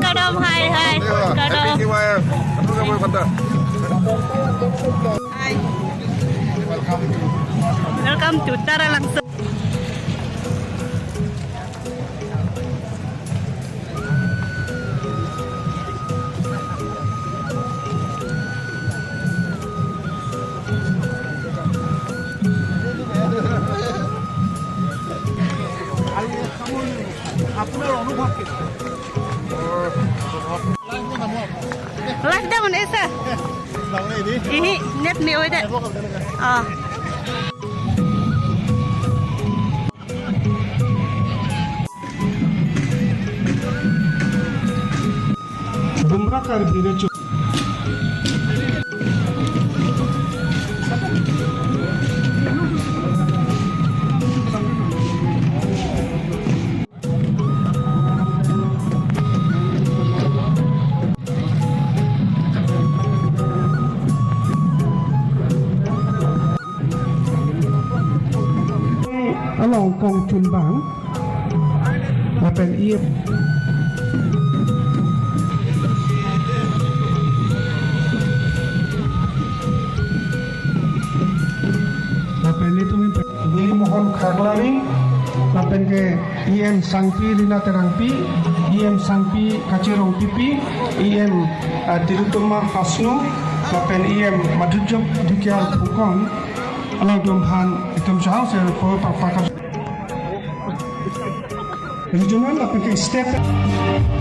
Kadom hai kadom hai welcome to Tara langsung live dah mana Esa? Ini net ni ada. Ah. Bumbrakar bire chu. Along Kong Chun Bang มาเป็นเอียบมาเป็นitu Billy Mohon Khaglani ma pen ke IM Sangpi Lina Terangpi IM Sangpi Kacirong Pipi IM Tirutoma Hasno ma pen IM Madujok Dikyal Phukon along Domhan itom jauh saya ko pakpak regional application step